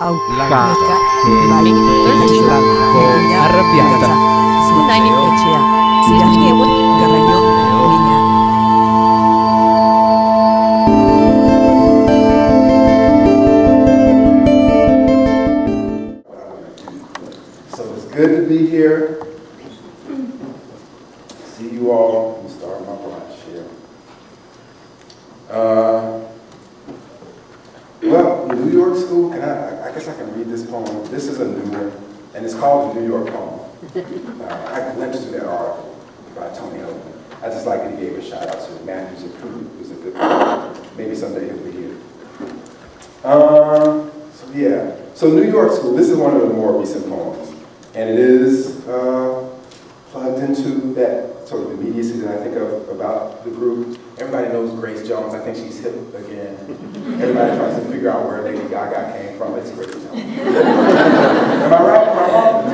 Aucata che blanco arrabbiata. Sebenarnya kecil, sudah lewat garayo minyak. So it's good to be here. See you all. Let me start my flash here. Well, New York School, I guess I can read this poem. This is a new one, and it's called The New York Poem. I glimpsed through that article by Tony Oakland. I just like that he gave a shout out to Matthews and Crew. It was a good poem. Maybe someday he'll be here. So New York School, this is one of the more recent poems. And it is plugged into that sort of immediacy that I think of about the group. Everybody knows Grace Jones. I think she's hip again. Everybody tries to figure out where Lady Gaga came from. It's Grace Jones. Am I right? Am I wrong?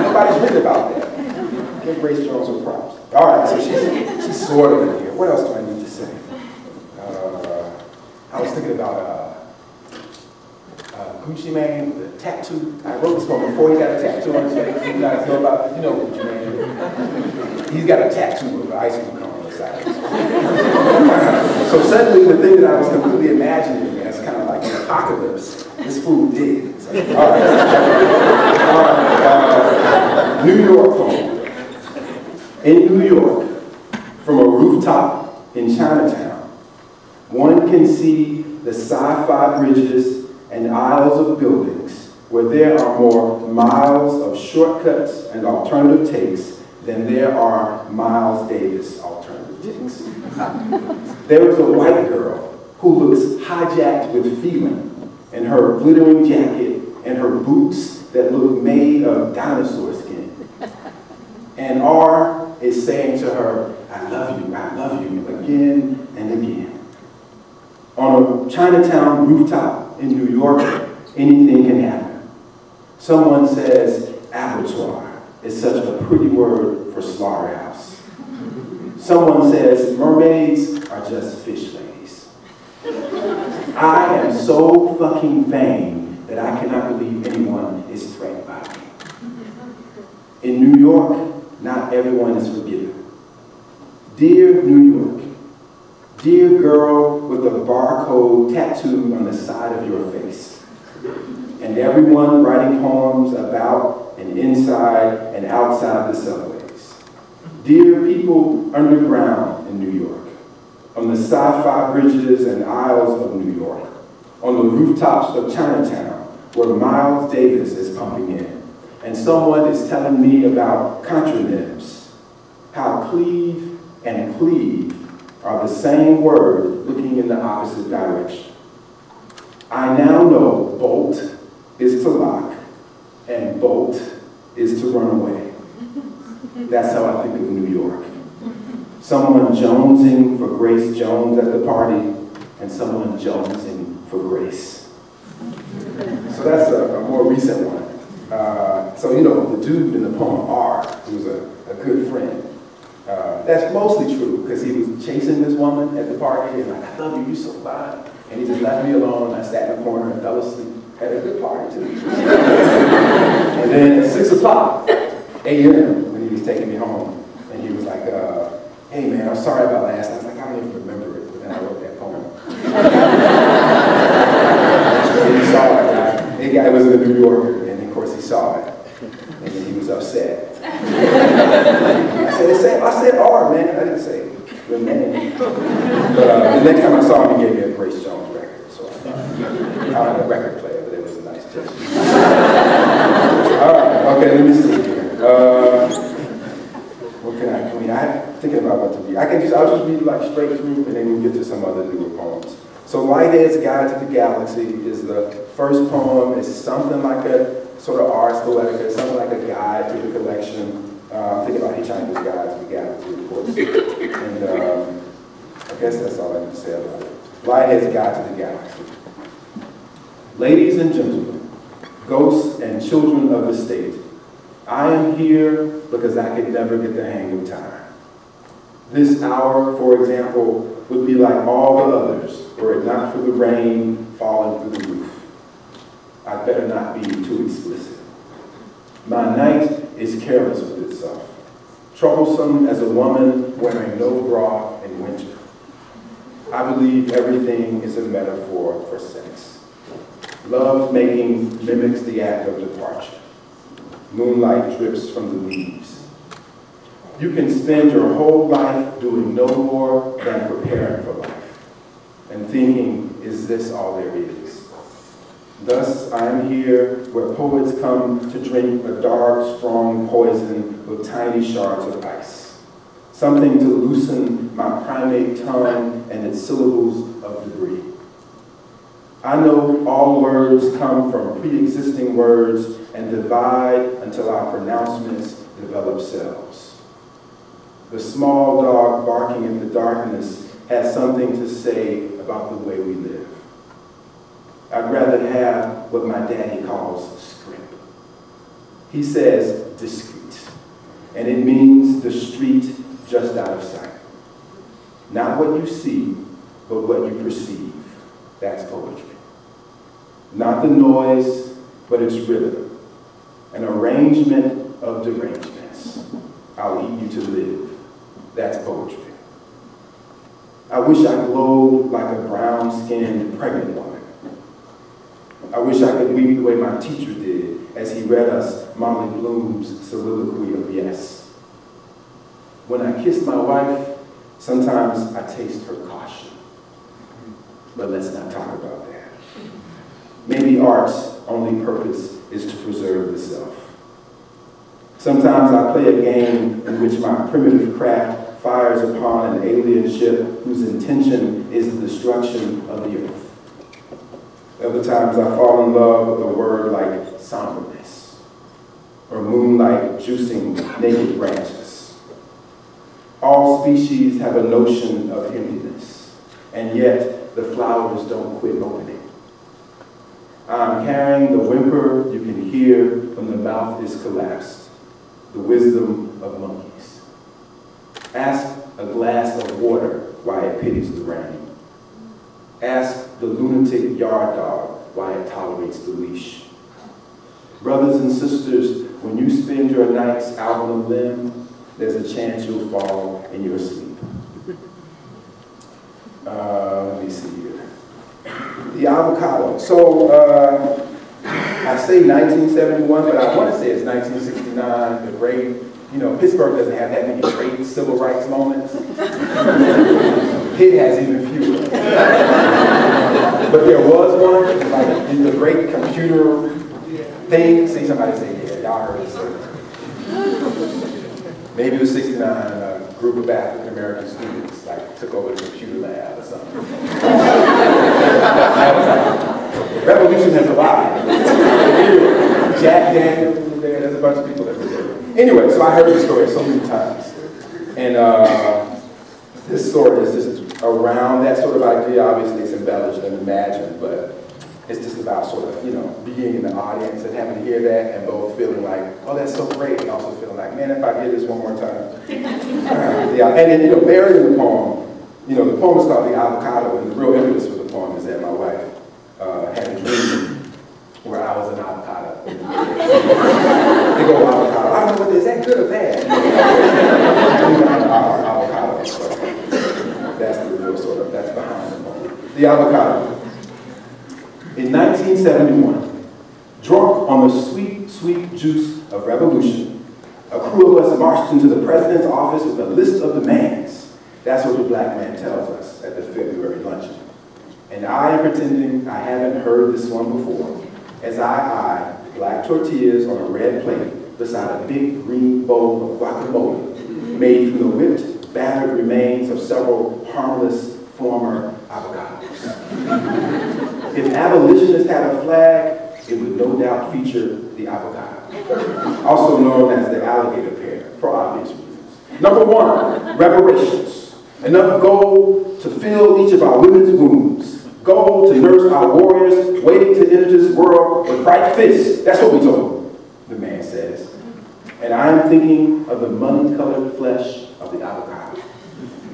Nobody's written about that. Give Grace Jones some props. All right, so she's sort of in here. What else do I need to say? I was thinking about Gucci Mane, the tattoo. I wrote this poem before he got a tattoo on his face. You guys know about, you know Gucci Mane. He's got a tattoo of an ice cream cone on the side. So suddenly the thing that I was completely imagining as kind of like an apocalypse, this fool did. So, all right. New York poem. In New York, from a rooftop in Chinatown, one can see the sci-fi bridges and aisles of buildings where there are more miles of shortcuts and alternative takes than there are Miles Davis alternative takes. There is a white girl who looks hijacked with feeling in her glittering jacket and her boots that look made of dinosaur skin. And R is saying to her, I love you, again and again. On a Chinatown rooftop in New York, anything can happen. Someone says abattoir is such a pretty word for slaughterhouse. Someone says mermaids are just fish ladies. I am so fucking vain that I cannot believe anyone is threatened by me. In New York, not everyone is forgiven. Dear New York, dear girl with a barcode tattooed on the side of your face, and everyone writing poems about and inside and outside the subways. Dear people underground in New York, on the sci-fi bridges and aisles of New York, on the rooftops of Chinatown, where Miles Davis is pumping in, and someone is telling me about contronyms, how cleave and cleave are the same word looking in the opposite direction. I now know bolt is to lock and bolt is to run away. That's how I think of New York. Someone jonesing for Grace Jones at the party and someone jonesing for Grace. So that's a more recent one. So you know, the dude in the poem R, who was a good friend, that's mostly true because he was chasing this woman at the party and like, I love you, you're so fine. And he just left me alone and I sat in the corner and fell asleep. Had a good party too. And then at 6 o'clock a.m. when he was taking me home and he was like, hey man, I'm sorry about last night. I was like, I don't even remember it, but then I wrote that poem. And he saw it. The guy was a New Yorker and of course he saw it. And then he was upset. I said R, man. I didn't say your name. But the next time I saw him, he gave me a Grace Jones record. So I don't have a record player, but it was a nice gesture. All right, okay, let me see here. What can I'm thinking about what to read. I'll just read like straight through, and then we'll get to some other newer poems. So Lighthead's Guide to the Galaxy is the first poem. It's something like a sort of ars poetica, something like a guide to the collection. I'm thinking about Hitchhiker's Guide to the Galaxy, of course. And I guess that's all I can say about it. Lighthead's Guide to the Galaxy. Ladies and gentlemen, ghosts and children of the state, I am here because I could never get the hang of time. This hour, for example, would be like all the others were it not for the rain falling through the roof. I'd better not be too explicit. My night is careless with itself, troublesome as a woman wearing no bra in winter. I believe everything is a metaphor for sex. Love-making mimics the act of departure. Moonlight drips from the leaves. You can spend your whole life doing no more than preparing for life and thinking, is this all there is? Thus, I am here where poets come to drink a dark, strong poison with tiny shards of ice, something to loosen my primate tongue and its syllables of debris. I know all words come from pre-existing words and divide until our pronouncements develop cells. The small dog barking in the darkness has something to say about the way we live. I'd rather have what my daddy calls script. He says discreet, and it means the street just out of sight. Not what you see, but what you perceive. That's poetry. Not the noise, but its rhythm. An arrangement of derangements. I'll eat you to live. That's poetry. I wish I glowed like a brown-skinned pregnant woman. I wish I could weep the way my teacher did as he read us Molly Bloom's soliloquy of yes. When I kiss my wife, sometimes I taste her caution. But let's not talk about that. Maybe art's only purpose is to preserve the self. Sometimes I play a game in which my primitive craft fires upon an alien ship whose intention is the destruction of the earth. Other times I fall in love with a word like somberness, or moonlight juicing naked branches. All species have a notion of emptiness, and yet the flowers don't quit opening. I'm carrying the whimper you can hear when the mouth is collapsed, the wisdom of monkeys. Ask a glass of water why it pities the rain. Ask the lunatic yard dog why it tolerates the leash. Brothers and sisters, when you spend your nights out on a limb, there's a chance you'll fall in your sleep. Let me see here. The avocado. So, I say 1971, but I want to say it's 1969, the great, Pittsburgh doesn't have that many great civil rights moments. Pitt has even fewer. But there was one, like in the great computer thing. See somebody say, yeah, y'all heard it. So. Maybe it was 69, a group of African American students took over the computer lab or something. Revolution has arrived. Jack Daniels was there. There's a bunch of people that were there. Anyway, so I heard the story so many times. And this story is just around that sort of idea. Obviously, it's embellished and imagined, but it's just about sort of, being in the audience and having to hear that and both feeling like, oh, that's so great, and also feeling like, man, if I did this one more time. Yeah, and then, buried in the poem, the poem is called The Avocado, and the real impetus for the poem is that my wife had a dream where I was an avocado. They go, avocado. I don't know, is that good or bad? Avocado. So that's the real sort of, that's behind the poem. The avocado. In 1971, drunk on the sweet, sweet juice of revolution, a crew of us marched into the president's office with a list of demands. That's what the black man tells us at the February luncheon. And I am pretending I haven't heard this one before, as I eye black tortillas on a red plate beside a big green bowl of guacamole made from the whipped, battered remains of several harmless former avocados. If abolitionists had a flag, it would no doubt feature the avocado, also known as the alligator pear, for obvious reasons. Number one, reparations. Enough gold to fill each of our women's wombs. Gold to nurse our warriors waiting to enter this world with bright fists. That's what we told, the man says. And I am thinking of the money-colored flesh of the avocado.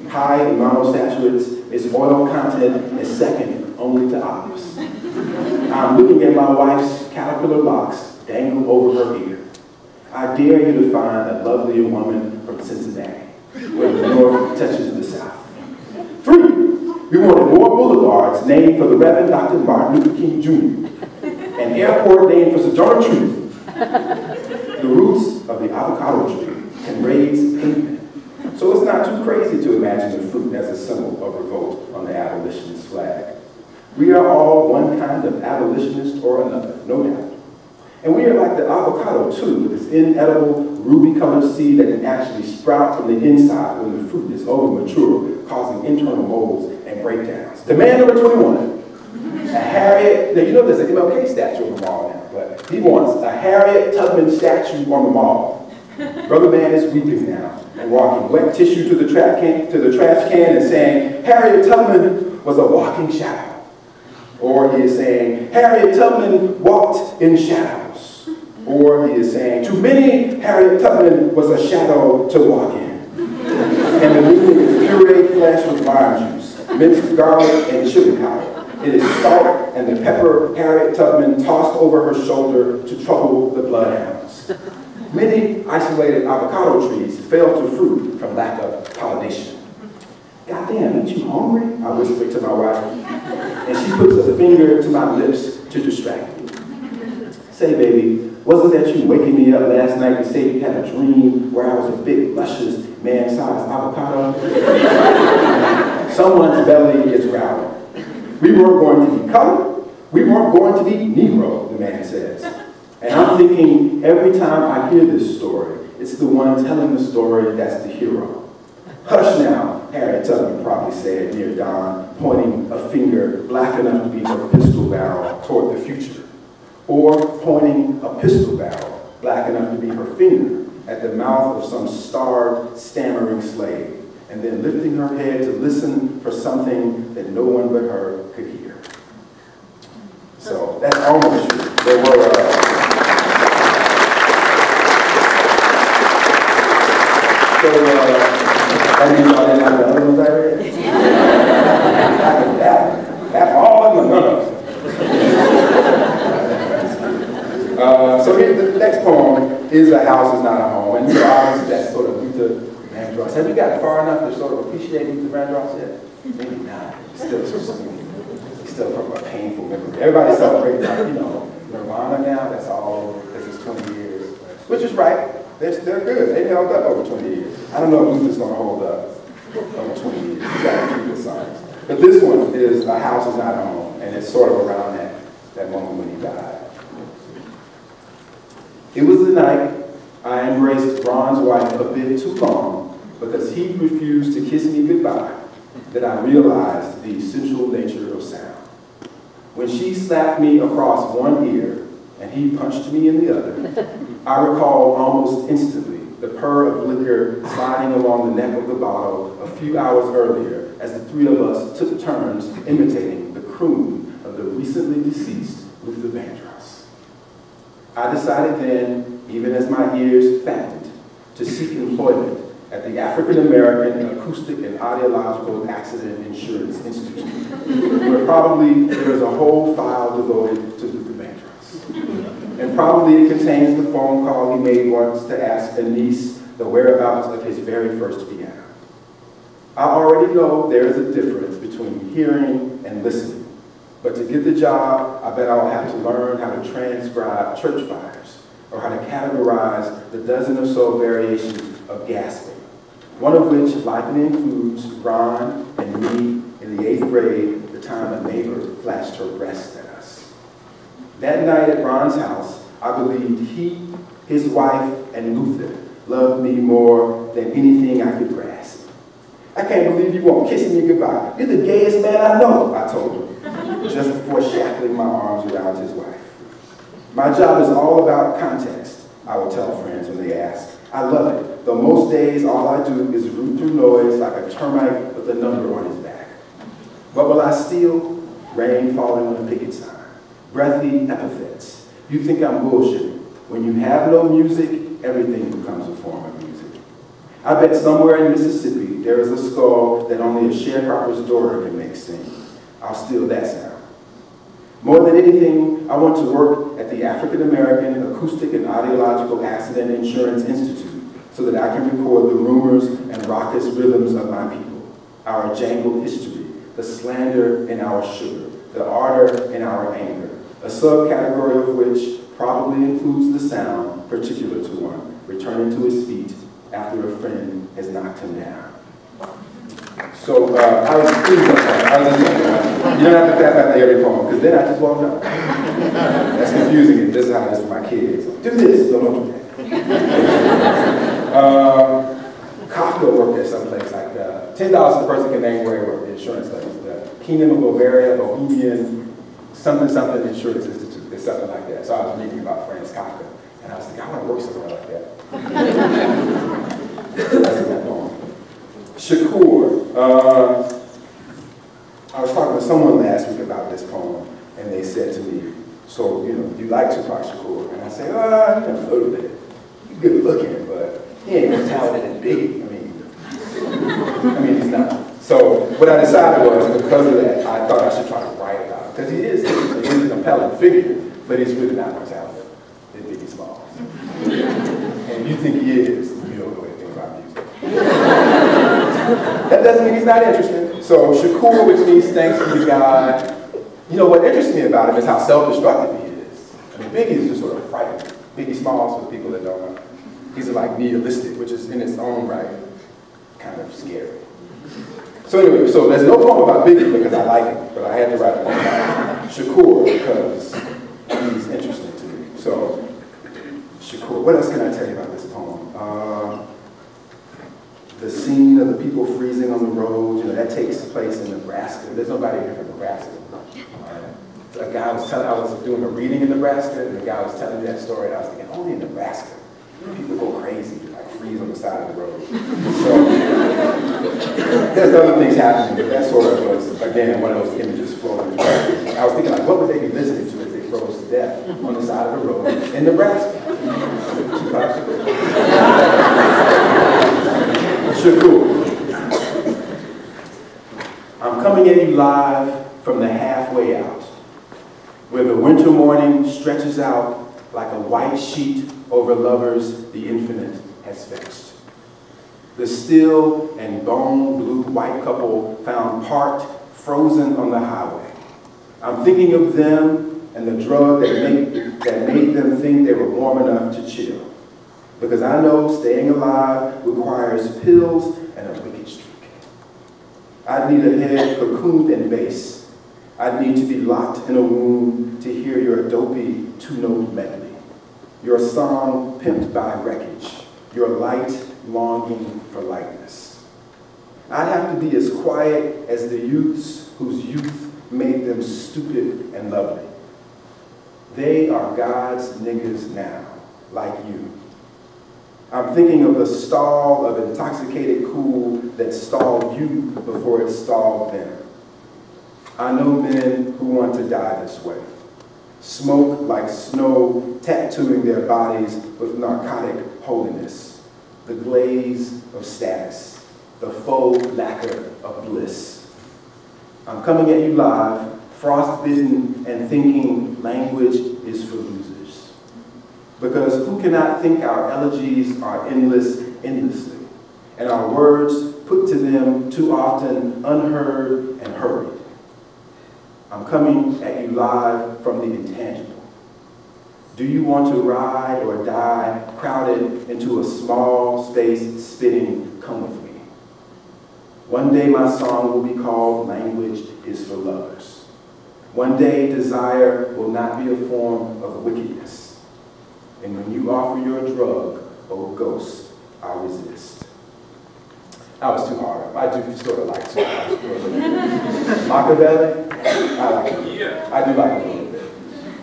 High in monosaturates, its oil content is second only to ops. I'm looking at my wife's caterpillar locks dangle over her ear. I dare you to find a lovelier woman from Cincinnati, where the north touches the south. 3, we wanted more boulevards named for the Reverend Dr. Martin Luther King Jr., an airport named for Sojourner Truth. The roots of the avocado tree can raise pavement. So it's not too crazy to imagine the fruit as a symbol of revolt on the abolitionist flag. We are all one kind of abolitionist or another, no doubt. And we are like the avocado too, with its inedible, ruby-colored seed that can actually sprout from the inside when the fruit is over mature, causing internal molds and breakdowns. Demand number 21. A Harriet, now you know there's an MLK statue on the mall now, but he wants a Harriet Tubman statue on the mall. Brother man is weeping now and walking wet tissue to the trash can and saying, Harriet Tubman was a walking shadow. Or he is saying, Harriet Tubman walked in shadows. Or he is saying, to many, Harriet Tubman was a shadow to walk in. And the meaning is pureed flesh with lime juice, minced garlic and chili powder. It is salt and the pepper Harriet Tubman tossed over her shoulder to trouble the bloodhounds. Many isolated avocado trees fail to fruit from lack of pollination. Goddamn, ain't you hungry? I whispered to my wife, and she puts a finger to my lips to distract me. Say, baby, wasn't that you waking me up last night to say you had a dream where I was a big, luscious, man-sized avocado? Someone's belly is growling. We weren't going to be colored. We weren't going to be Negro, the man says. And I'm thinking, every time I hear this story, it's the one telling the story that's the hero. Hush now, Harriet Tubman probably said near dawn, pointing a finger black enough to be her pistol barrel toward the future. Or pointing a pistol barrel black enough to be her finger at the mouth of some starved, stammering slave, and then lifting her head to listen for something that no one but her could hear. So that's almost true. There were I didn't know that like the other ones I read. That's all of them. No. So here, the next poem is A House Is Not a Home. And obviously that's sort of Luther Vandross. Have you gotten far enough to sort of appreciate Luther Vandross yet? Maybe not. Still from a painful memory. Everybody celebrating, you know, Nirvana now. That's all, because it's 20 years. Which is right. They're good. They held up over 20 years. I don't know if Luther's going to hold up over 20 years. He's got a few good songs. But this one is A House Is Not a Home, and it's sort of around that moment when he died. It was the night I embraced Ron's wife a bit too long because he refused to kiss me goodbye that I realized the essential nature of sound. When she slapped me across one ear and he punched me in the other, I recall almost instantly the purr of liquor sliding along the neck of the bottle a few hours earlier as the three of us took turns imitating the croon of the recently deceased Luther Vandross. I decided then, even as my ears fattened, to seek employment at the African American Acoustic and Audiological Accident Insurance Institute, where probably there is a whole file devoted to Luther Vandross. And probably it contains the phone call he made once to ask a niece the whereabouts of his very first piano. I already know there is a difference between hearing and listening, but to get the job, I bet I'll have to learn how to transcribe church fires, or how to categorize the dozen or so variations of gasping, one of which likely includes Ron and me in the 8th grade, the time a neighbor flashed her breast at us. That night at Ron's house, I believed he, his wife, and Luther loved me more than anything I could grasp. I can't believe you won't kiss me goodbye. You're the gayest man I know, I told him, just before shackling my arms around his wife. My job is all about context, I will tell friends when they ask. I love it, though most days all I do is root through noise like a termite with a number on his back. What will I steal? Rain falling on a picket sign. Breathy epithets. You think I'm bullshitting. When you have no music, everything becomes a form of music. I bet somewhere in Mississippi there is a skull that only a sharecropper's daughter can make sing. I'll steal that sound. More than anything, I want to work at the African American Acoustic and Audiological Accident Insurance Institute so that I can record the rumors and raucous rhythms of my people, our jangled history, the slander in our sugar, the ardor in our anger, a subcategory of which probably includes the sound particular to one, returning to his feet after a friend has knocked him down. So I was pleased with that. I was just like, you don't have to clap after every poem, because then I just walked up. That's confusing, and this is how it is for my kids. Do this, don't do that. Kafka worked at some place like $10 a person can name where he worked, the insurance company. The Kingdom of Bavaria, Bohemian, something Insurance Institute, or something like that. So I was reading about Franz Kafka, and I was thinking, I want to work somewhere like that. That's in that poem. Shakur. I was talking to someone last week about this poem, and they said to me, so, you know, do you like Tupac Shakur? And I say, a little bit. He's good looking, but he ain't as talented as Biggie. I mean, he's not. So what I decided was, because of that, I thought I should try to write about it. Because he's a compelling figure, but he's really not more talented than Biggie Smalls. And you think he is, you don't know anything about music. That doesn't mean he's not interested. So Shakur, which means thanks be to God. You know, what interests me about him is how self-destructive he is. I mean, Biggie is just sort of frightening. Biggie Smalls, for people that don't know, he's like nihilistic, which is in its own right kind of scary. So anyway, so there's no poem about Biggie because I like him, but I had to write a poem about Shakur because he's interesting to me. So Shakur, what else can I tell you about this poem? The scene of the people freezing on the road, you know, that takes place in Nebraska. There's nobody here from Nebraska. A guy was telling, I was doing a reading in Nebraska, and the guy was telling me that story, and I was thinking, only in Nebraska, people go crazy, like freeze on the side of the road. So there's other things happening, but that sort of was, again, one of those images floating through. I was thinking, like, what would they be listening to if they froze to death on the side of the road in Nebraska? Shakur. I'm coming at you live from the halfway out, where the winter morning stretches out like a white sheet over lovers the infinite has fetched. The still and bone blue white couple found parked, frozen on the highway. I'm thinking of them and the drug that made them think they were warm enough to chill. Because I know staying alive requires pills and a wicked streak. I'd need a head cocooned in bass. I'd need to be locked in a womb to hear your dopey two-note medley. Your song pimped by wreckage. Your light longing for lightness. I'd have to be as quiet as the youths whose youth made them stupid and lovely. They are God's niggas now, like you. I'm thinking of the stall of intoxicated cool that stalled you before it stalled them. I know men who want to die this way. Smoke like snow, tattooing their bodies with narcotic holiness. The glaze of status, the faux lacquer of bliss. I'm coming at you live, frostbitten and thinking language is for losers. Because who cannot think our elegies are endless endlessly, and our words put to them too often unheard and hurried. I'm coming at you live from the intangible. Do you want to ride or die crowded into a small space spitting, come with me? One day my song will be called Language is for Lovers. One day desire will not be a form of wickedness. And when you offer your drug, oh ghost, I'll resist. That was too hard. I do sort of like Tupac. Machiavelli, I like it. Yeah. I do like it a little bit.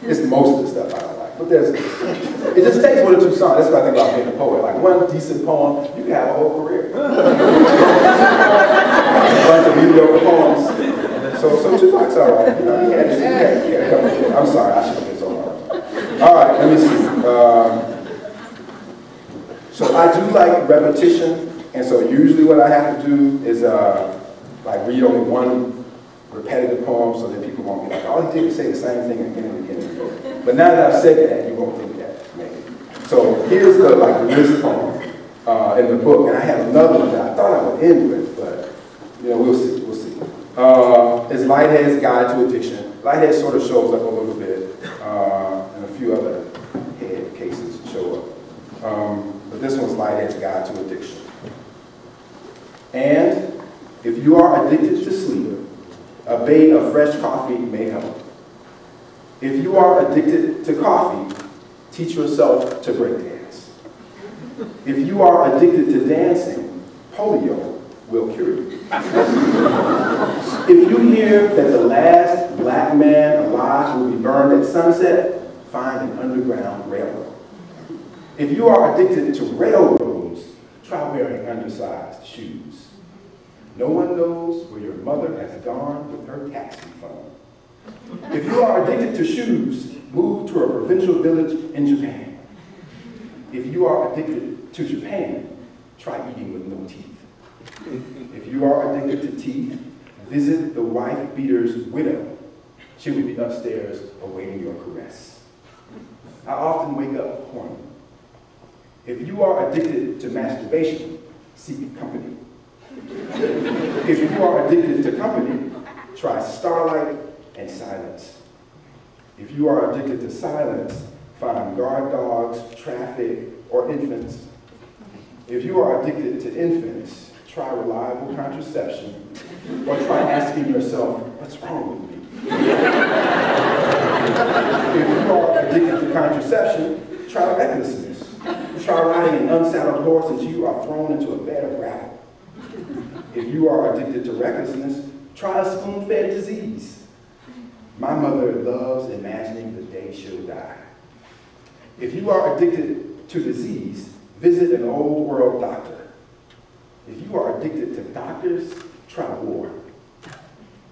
It's most of the stuff I don't like. But it just takes one or two songs. That's what I think about being a poet. Like one decent poem, you can have a whole career. A bunch of mediocre poems. So Tupac's all right. You know, he had a couple of them. I'm sorry, I should have been so hard. All right, let me see. So I do like repetition, and so usually what I have to do is like read only one repetitive poem so that people won't be like, all he did was say the same thing again and again and again. But now that I've said that, you won't think that, maybe. So here's the list poem in the book, and I have another one that I thought I would end with, but we'll see. It's Lighthead's Guide to Addiction. Lighthead sort of shows up a little bit, and a few other head cases show up. But this one's Lighthead's Guide to Addiction. And if you are addicted to sleep, a bait of fresh coffee may help. If you are addicted to coffee, teach yourself to break dance. If you are addicted to dancing, polio will cure you. If you hear that the last black man alive will be burned at sunset, find an underground railroad. If you are addicted to railroads, try wearing undersized shoes. No one knows where your mother has gone with her taxi fund. If you are addicted to shoes, move to a provincial village in Japan. If you are addicted to Japan, try eating with no teeth. If you are addicted to teeth, visit the wife beater's widow. She will be upstairs awaiting your caress. I often wake up horny. If you are addicted to masturbation, seek company. If you are addicted to company, try starlight and silence. If you are addicted to silence, find guard dogs, traffic, or infants. If you are addicted to infants, try reliable contraception, or try asking yourself, what's wrong with me? If you are addicted to contraception, try recklessness. Try riding an unsaddled horse until you are thrown into a bed of gravel. If you are addicted to recklessness, try a spoon-fed disease. My mother loves imagining the day she'll die. If you are addicted to disease, visit an old world doctor. If you are addicted to doctors, try war.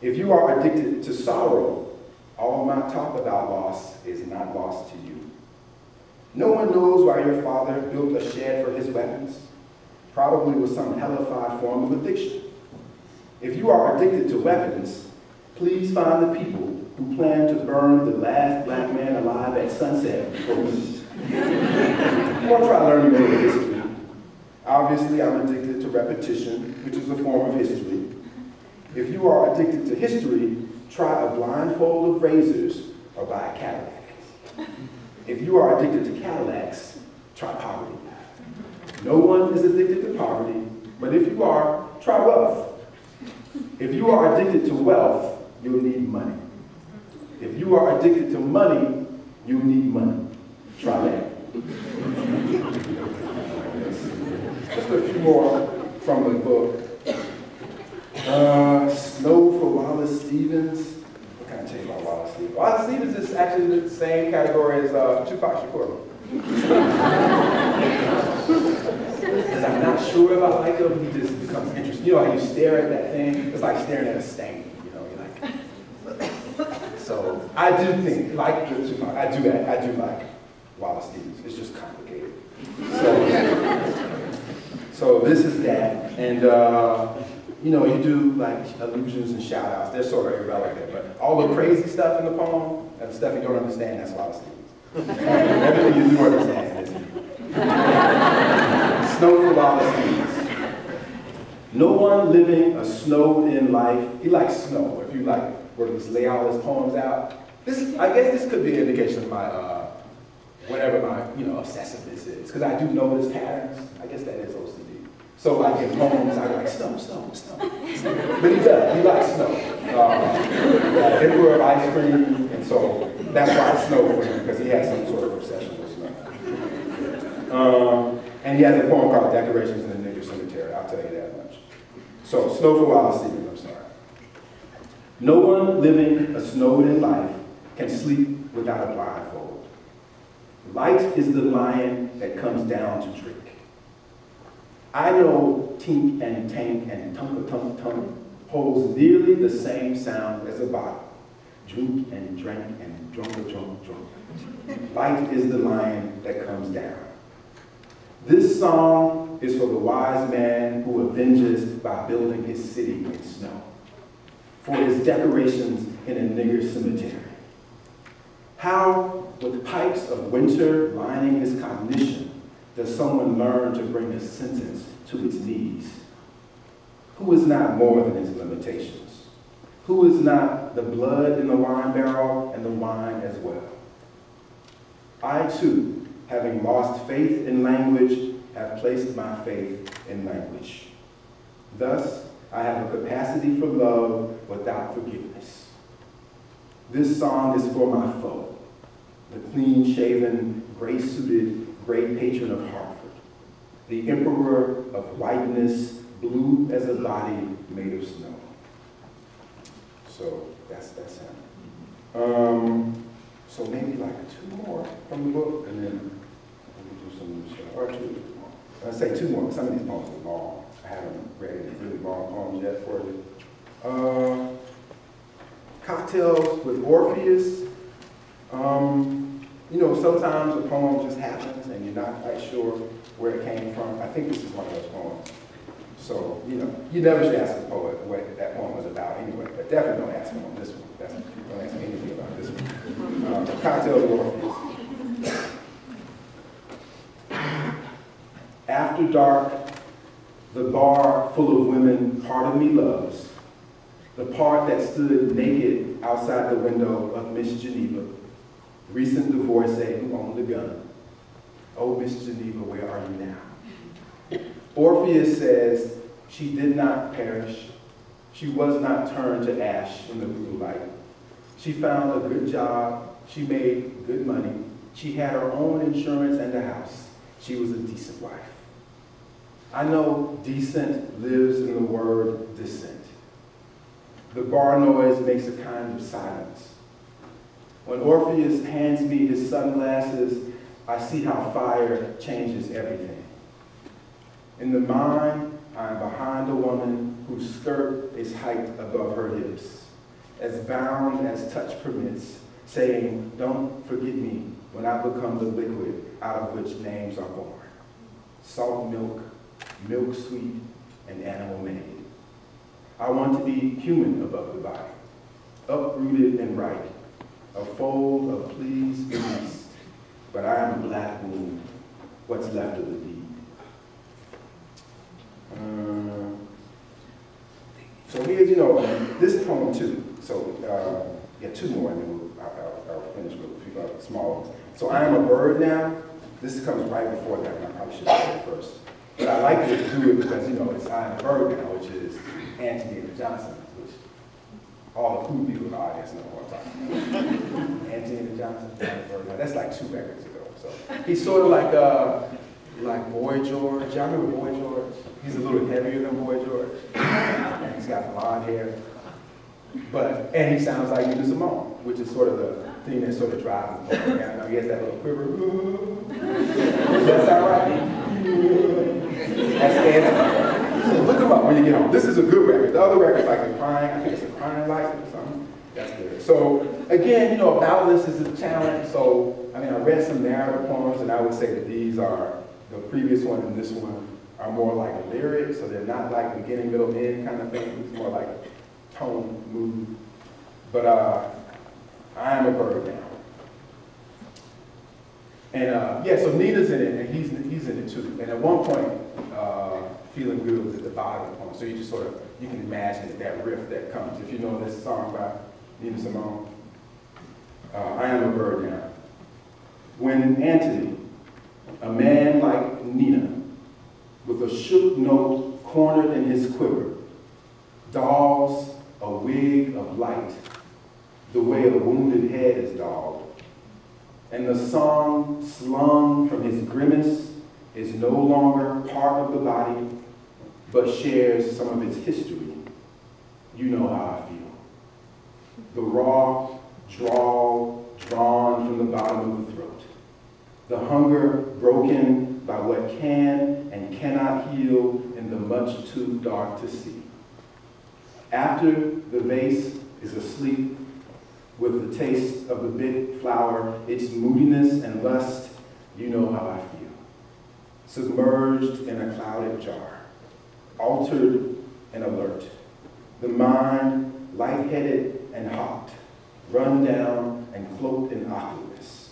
If you are addicted to sorrow, all my talk about loss is not lost to you. No one knows why your father built a shed for his weapons, probably with some hellified form of addiction. If you are addicted to weapons, please find the people who plan to burn the last black man alive at sunset for me. Or try learning a little history. Obviously, I'm addicted to repetition, which is a form of history. If you are addicted to history, try a blindfold of razors or buy a Cadillac. If you are addicted to Cadillacs, try poverty. No one is addicted to poverty, but if you are, try wealth. If you are addicted to wealth, you'll need money. If you are addicted to money, you'll need money. Try that. Just a few more from the book. Snow for Wallace Stevens. What can I tell you about Wallace Stevens? Wallace Stevens is actually the same category as Tupac Shakur. Because I'm not sure if I like him, he just becomes interesting. You know how you stare at that thing? It's like staring at a stain, you're like. So I do think, like the Tupac, I do like Wallace Stevens. It's just complicated. So this is that, and you do like allusions and shout outs. They're sort of irrelevant, but all the crazy stuff in the poem, and the stuff you don't understand, that's Wallace Stevens. Everything you do understand is Snow for Wallace Stevens. No one living a snowed-in life. He likes snow. If you were to just lay all his poems out, I guess this could be an indication of my whatever my obsessiveness is, because I do notice patterns. I guess that is OCD. So like in poems, I like snow. But he does. He likes snow. Emperor of ice cream, and so that's why it's snow for him, because he has some sort of obsession with snow. And he has a poem called Decorations in the Nigger Cemetery. I'll tell you that much. So Snow for Wallace Stevens. I'm sorry. No one living a snowed-in life can sleep without a blindfold. Light is the lion that comes down to drink. I know tink and tank and tunk-a-tunk-tunk holds nearly the same sound as a bottle. Drink and drank and drunk-a-drunk. Light is the lion that comes down. This song is for the wise man who avenges by building his city in snow. for his decorations in a nigger cemetery? How, with pipes of winter lining his cognition, does someone learn to bring a sentence to its knees? Who is not more than his limitations? Who is not the blood in the wine barrel and the wine as well? I too, having lost faith in language, have placed my faith in language. Thus, I have a capacity for love without forgiveness. This song is for my foe, the clean-shaven, gray-suited, great patron of Hartford, the emperor of whiteness, blue as a body made of snow. So that's him. So maybe like 2 more from the book, and then we'll do some new stuff, or 2 more. I say 2 more, because some of these poems are long. I haven't read any really long poems yet for you. Cocktails with Orpheus. You know, sometimes a poem just happens and you're not quite sure where it came from. I think this is one of those poems. So, you know, you never should ask a poet what that poem was about anyway, but definitely don't ask him on this one. Don't ask me anything about this one. Cocktails with Orpheus. After dark, the bar full of women part of me loves, the part that stood naked outside the window of Miss Geneva, recent divorcee who owned a gun. Oh, Miss Geneva, where are you now? Orpheus says she did not perish. She was not turned to ash in the blue light. She found a good job. She made good money. She had her own insurance and a house. She was a decent wife. I know decent lives in the word descent. The bar noise makes a kind of silence. When Orpheus hands me his sunglasses, I see how fire changes everything. In the mind, I am behind a woman whose skirt is hiked above her hips, as bound as touch permits, saying, don't forget me when I become the liquid out of which names are born. Salt milk, milk sweet, and animal made. I want to be human above the body, uprooted and right, a fold of pleas released, but I am a black wound, what's left of the deed. So here's, you know, this poem too. So yeah, 2 more, and then I'll finish with a few small ones. So I am a bird now. This comes right before that, and I probably should have said it first. But I like to do it because, you know, it's I am a bird now, which is Anthony Johnson, which all the cool people in the audience know what I'm talking about. Anthony Johnson, I am a bird now. That's like 2 records ago. So he's sort of like Boy George. Y'all remember Boy George? He's a little heavier than Boy George. And he's got blonde hair. And he sounds like Nina Simone, which is sort of the thing that sort of drives the poem. Now he has that little quiver. Does that sound right? That's Anthony. So look him up when you get home. This is a good record. The other record's like The Crying, I think it's The Crying Light or something. That's good. So again, you know, about this is a challenge. So, I mean, I read some narrative poems, and I would say that these are, the previous one and this one are more like lyrics, so they're not like beginning, middle, end kind of thing. It's more like tone, mood. But I am a bird now. And yeah, so Nina's in it, and he's in it too. And at one point, Feeling Good was at the bottom of the poem. So you just sort of, you can imagine that riff that comes. If you know this song by Nina Simone, I am a bird now. When Anthony, a man like Nina, with a shook note cornered in his quiver, dolls a wig of light, the way a wounded head is dolled, and the song slung from his grimace is no longer part of the body, but shares some of its history. You know how I feel. The raw drawl drawn from the bottom of the throat. The hunger broken by what can and cannot heal in the much too dark to see. After the vase is asleep with the taste of the bit flower, its moodiness and lust, you know how I feel. Submerged in a clouded jar, altered and alert. The mind lightheaded and hot, run down and cloaked in awkwardness.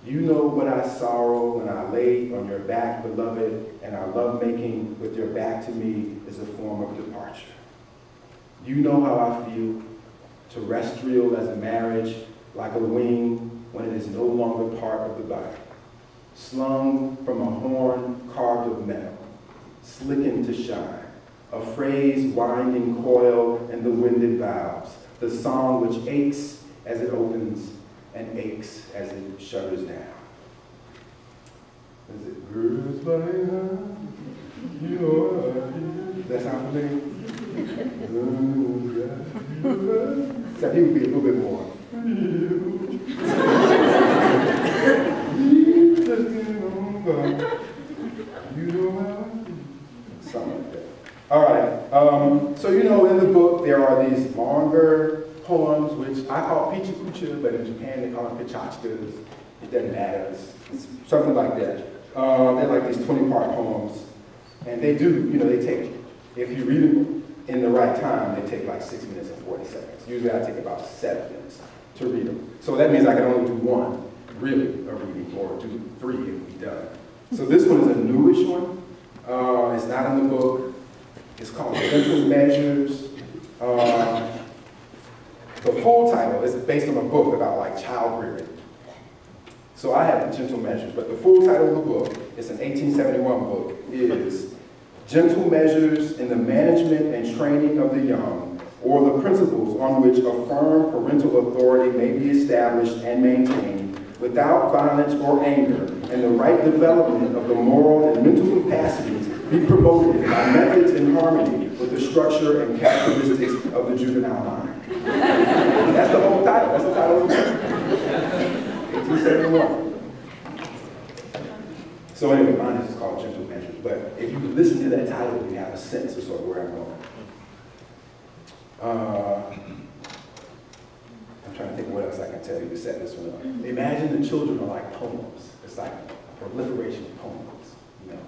You know what I sorrow when I lay on your back, beloved, and our lovemaking with your back to me is a form of departure. You know how I feel, terrestrial as a marriage, like a wing when it is no longer part of the body, slung from a horn carved of metal, slickened to shine, a phrase winding coil in the winded valves, the song which aches as it opens and aches as it shutters down. Is it girls by hand? You know what I feel? Does that sound familiar? Except he would be a little bit more. Something like that. All right. So you know, in the book there are these longer poems, which I call pichi kucha, but in Japan they call them pichachkas. It doesn't matter. It's something like that. They're like these 20-part poems, and they do. You know, they take. If you read them in the right time, they take like 6 minutes and 40 seconds. Usually I take about 7 minutes to read them. So that means I can only do one, really, a reading, or do 3 and be done. So this one is a newish one. It's not in the book. It's called Gentle Measures. The full title is based on a book about like child rearing. So I have Gentle Measures, but the full title of the book, it's an 1871 book, is Gentle Measures in the Management and Training of the Young, or the Principles on which a firm parental authority may be established and maintained without violence or anger, and the right development of the moral and mental capacities be promoted by methods in harmony with the structure and characteristics of the juvenile mind. That's the whole title. That's the title of the book. 1871. So anyway, mine is called Gentle Measures, but if you listen to that title, you have a sense of sort of where I'm going. I'm trying to think of what else I can tell you to set this one up. Imagine the children are like poems. It's like a proliferation of poems, you know.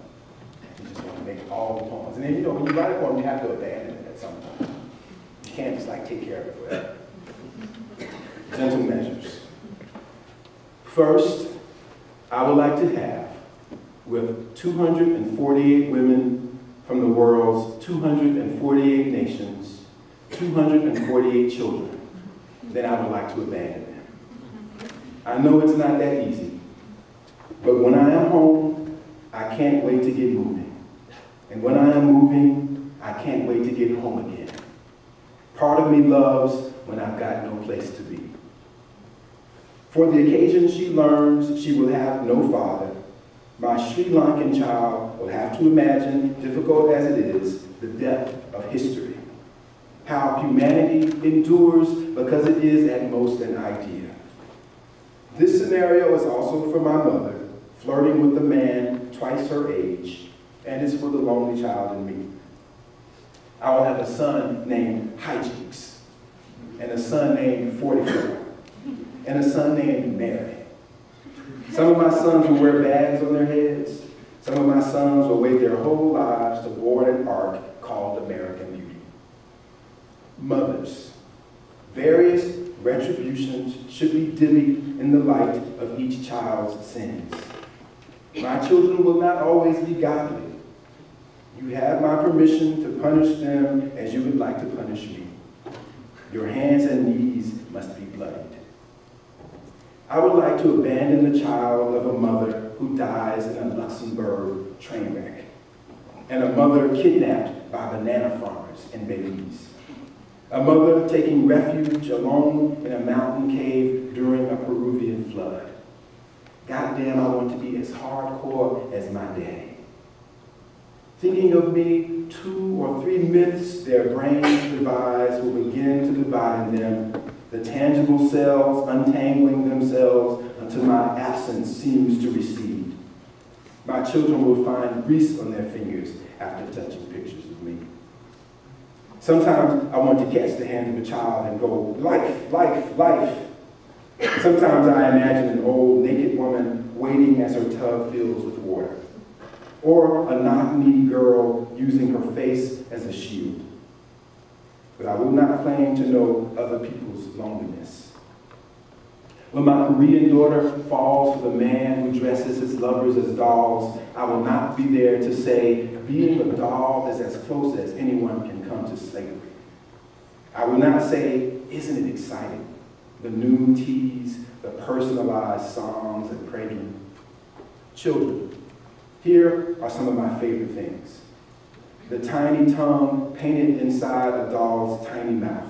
You just want to make all the poems. And then, you know, when you write a poem, you have to abandon it at some point. You can't just like take care of it forever. Gentle Measures. First, I would like to have, with 248 women from the world's 248 nations, 248 children, then I would like to abandon them. I know it's not that easy, but when I am home, I can't wait to get moving. And when I am moving, I can't wait to get home again. Part of me loves when I've got no place to be. For the occasion she learns she will have no father, my Sri Lankan child will have to imagine, difficult as it is, the depth of history. How humanity endures because it is at most an idea. This scenario is also for my mother, flirting with a man twice her age, and is for the lonely child in me. I will have a son named Hijinks, and a son named 44, and a son named Mary. Some of my sons will wear bags on their heads. Some of my sons will wait their whole lives to board an ark called American Beauty. Mothers, various retributions should be divvied in the light of each child's sins. My children will not always be godly. You have my permission to punish them as you would like to punish me. Your hands and knees must be bloodied. I would like to abandon the child of a mother who dies in a Luxembourg train wreck, and a mother kidnapped by banana farmers in Belize. A mother taking refuge alone in a mountain cave during a Peruvian flood. Goddamn, I want to be as hardcore as my daddy. Thinking of me, 2 or 3 myths their brains devise will begin to divide in them, the tangible cells untangling themselves until my absence seems to recede. My children will find grease on their fingers after touching pictures of me. Sometimes I want to catch the hand of a child and go, life, life, life. Sometimes I imagine an old naked woman waiting as her tub fills with water, or a knock-kneed girl using her face as a shield. but I will not claim to know other people's loneliness. When my Korean daughter falls for the man who dresses his lovers as dolls, I will not be there to say, being a doll is as close as anyone can come to slavery. I will not say, isn't it exciting? The new teas, the personalized songs and praying. Children, here are some of my favorite things. The tiny tongue painted inside a doll's tiny mouth.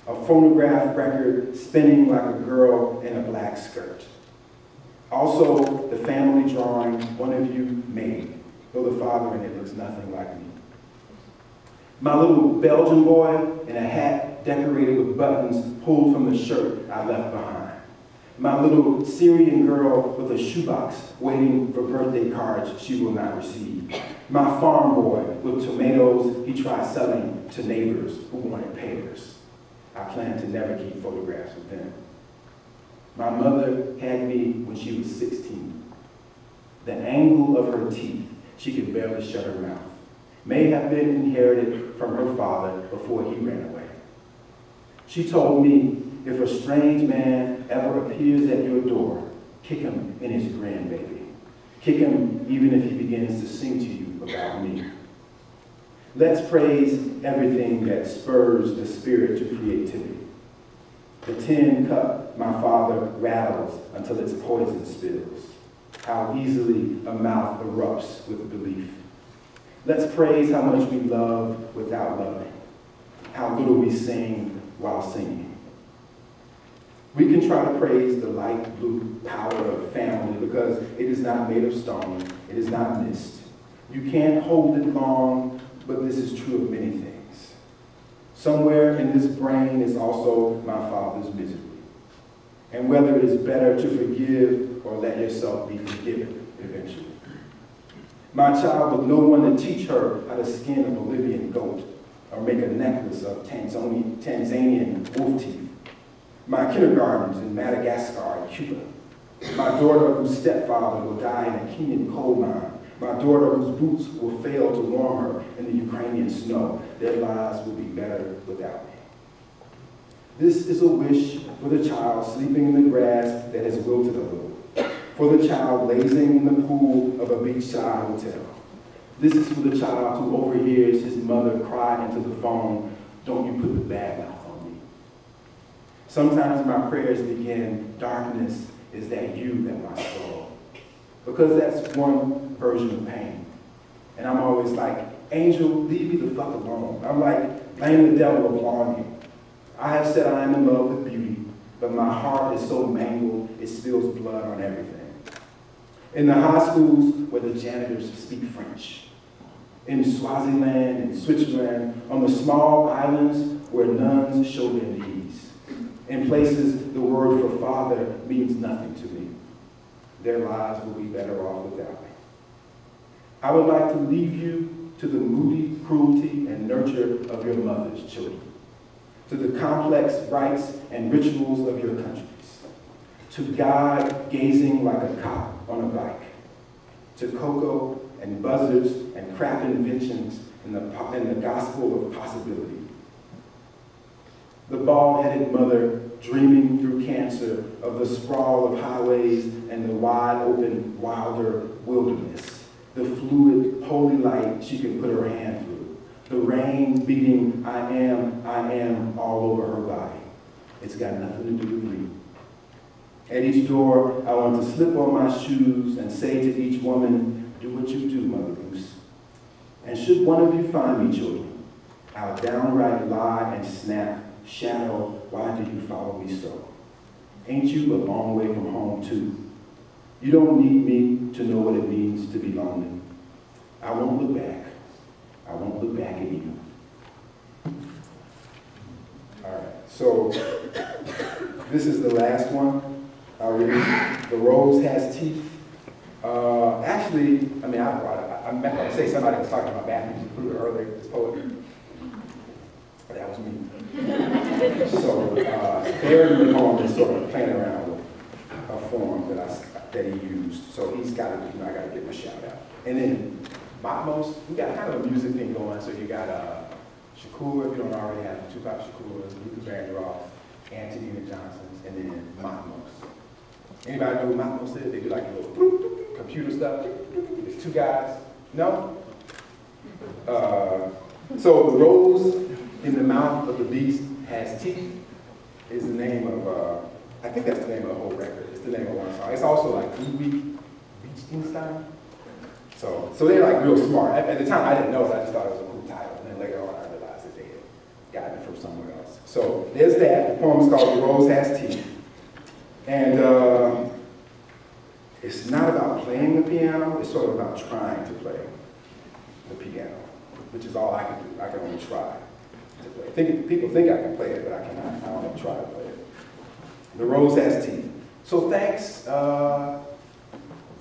A phonograph record spinning like a girl in a black skirt. Also, the family drawing one of you made, though the father in it looks nothing like me. My little Belgian boy in a hat decorated with buttons pulled from the shirt I left behind. My little Syrian girl with a shoebox waiting for birthday cards she will not receive. My farm boy with tomatoes he tried selling to neighbors who wanted pears. I plan to never keep photographs of them. My mother had me when she was 16. The angle of her teeth, she could barely shut her mouth, may have been inherited from her father before he ran away. She told me, if a strange man ever appears at your door, kick him in his grandbaby. Kick him even if he begins to sing to you about me. Let's praise everything that spurs the spirit to creativity. The tin cup my father rattles until its poison spills. How easily a mouth erupts with belief. Let's praise how much we love without loving. How little we sing while singing. We can try to praise the light blue power of family because it is not made of stone, it is not mist. You can't hold it long, but this is true of many things. Somewhere in this brain is also my father's misery. And whether it is better to forgive or let yourself be forgiven eventually. My child with no one to teach her how to skin a Bolivian goat or make a necklace of Tanzanian wolf teeth. My kindergartens in Madagascar and Cuba. My daughter whose stepfather will die in a Kenyan coal mine. My daughter whose boots will fail to warm her in the Ukrainian snow. Their lives will be better without me. This is a wish for the child sleeping in the grass that has wilted a little. For the child lazing in the pool of a beachside hotel. This is for the child who overhears his mother cry into the phone, "Don't you put the bad mouth on me." Sometimes my prayers begin, "Darkness, is that you at my soul?" Because that's one version of pain. And I'm always like, "Angel, leave me the fuck alone." I'm like, blame the devil upon me. I have said I am in love with beauty, but my heart is so mangled, it spills blood on everything. In the high schools where the janitors speak French. In Swaziland and Switzerland, on the small islands where nuns show their knees. In places the word for father means nothing to me. Their lives will be better off without me. I would like to leave you to the moody cruelty and nurture of your mother's children. To the complex rites and rituals of your countries. To God gazing like a cop on a bike. To cocoa and buzzards and crap inventions in the gospel of possibility. The bald-headed mother dreaming through cancer of the sprawl of highways and the wide-open, wilder wilderness. The fluid, holy light she can put her hand through. The rain beating I am all over her body. It's got nothing to do with me. At each door, I want to slip on my shoes and say to each woman, "Do what you do, Mother Goose." And should one of you find me, children, I'll downright lie and snap, "Shadow, why do you follow me so? Ain't you a long way from home, too? You don't need me to know what it means to be lonely. I won't look back. I won't look back at you." All right, so this is the last one. I'll read it. The rose has teeth. Actually, I mean, I meant to say somebody was talking about bathroom earlier, this poet. That was me. So, Aaron in the poem is sort of playing around with a form that he used. So he's got to, I got to give him a shout out. And then Matmos, we got kind of a music thing going. So you got Shakur, if you don't already have him, Tupac Shakur, Luther Vandross, Anthony and Johnsons, and then Matmos. Anybody know what Matmos is? They do like a little bloop, bloop, computer stuff. It's two guys. No? So the rose in the mouth of the beast has teeth is the name of, I think that's the name of the whole record. It's the name of one song. It's also like Uwe Wittgenstein. So they're like real smart. At the time I didn't know it, I just thought it was a cool title. And then later on I realized that they had gotten it from somewhere else. So there's that. The poem is called The Rose Has Teeth. And it's not about playing the piano, it's sort of about trying to play the piano, which is all I can do. I can only try to play. People think I can play it, but I cannot. I only try to play it. The Rose Has Teeth. So thanks.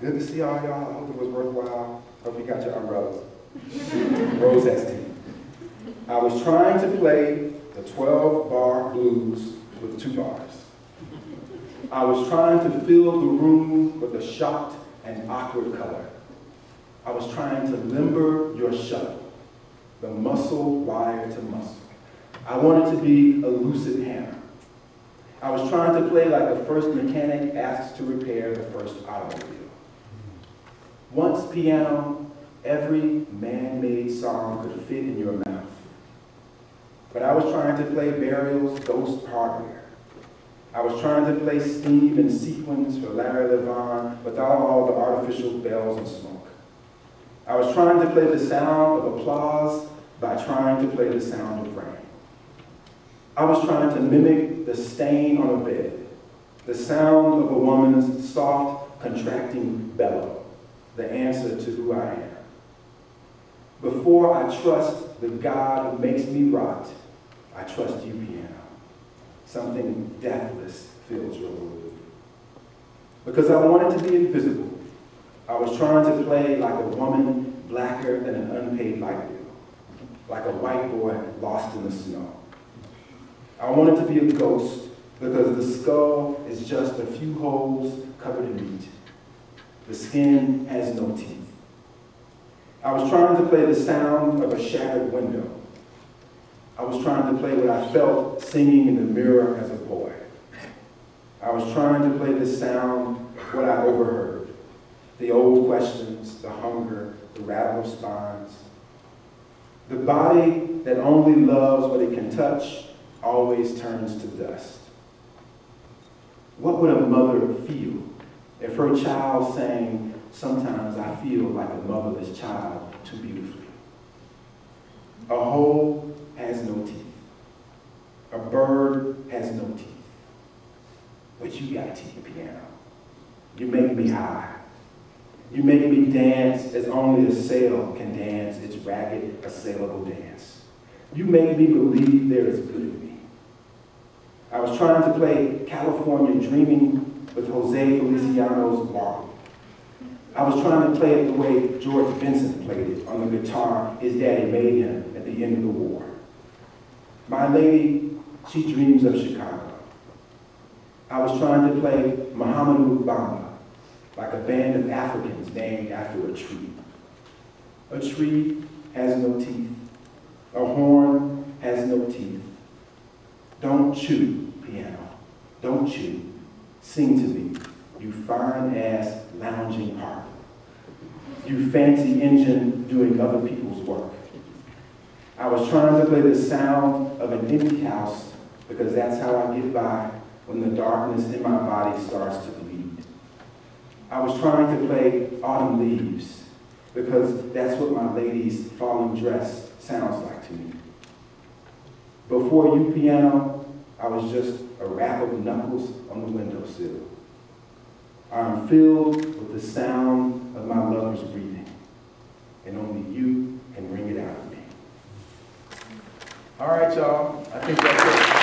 Good to see all y'all. I hope it was worthwhile. Hope you got your umbrellas. Rose Has Teeth. I was trying to play the 12-bar blues with 2 bars. I was trying to fill the room with a shocked and awkward color. I was trying to limber your shuffle, the muscle wired to muscle. I wanted to be a lucid hammer. I was trying to play like the first mechanic asks to repair the first automobile. Once piano, every man-made song could fit in your mouth. But I was trying to play Burial's Ghost Hardware. I was trying to play Steve and sequins for Larry Levan without all the artificial bells and smoke. I was trying to play the sound of applause by trying to play the sound of rain. I was trying to mimic the stain on a bed, the sound of a woman's soft, contracting bellow, the answer to who I am. Before I trust the God who makes me rot, I trust you, piano. Something deathless fills your room. Because I wanted to be invisible, I was trying to play like a woman blacker than an unpaid light bill, like a white boy lost in the snow. I wanted to be a ghost because the skull is just a few holes covered in meat. The skin has no teeth. I was trying to play the sound of a shattered window. I was trying to play what I felt singing in the mirror as a boy. I was trying to play the sound of what I overheard, the old questions, the hunger, the rattle of spines. The body that only loves what it can touch always turns to dust. What would a mother feel if her child sang, "Sometimes I feel like a motherless child too beautifully"? A hole has no teeth. A bird has no teeth. But you got teeth, piano. You make me high. You make me dance as only a sail can dance its ragged, assailable dance. You make me believe there is good in me. I was trying to play California Dreaming with Jose Feliciano's Marble. I was trying to play it the way George Benson played it on the guitar his daddy made him at the end of the war. My lady, she dreams of Chicago. I was trying to play Muhammadu Bamba, like a band of Africans named after a tree. A tree has no teeth. A horn has no teeth. Don't chew, piano. Don't chew. Sing to me, you fine-ass lounging harp. You fancy engine doing other people's work. I was trying to play the sound of an empty house because that's how I get by when the darkness in my body starts to bleed. I was trying to play Autumn Leaves because that's what my lady's falling dress sounds like to me. Before you, piano, I was just a rap of knuckles on the windowsill. I'm filled with the sound of my lover's breathing, and only you can bring it out of me. All right, y'all. I think that's it.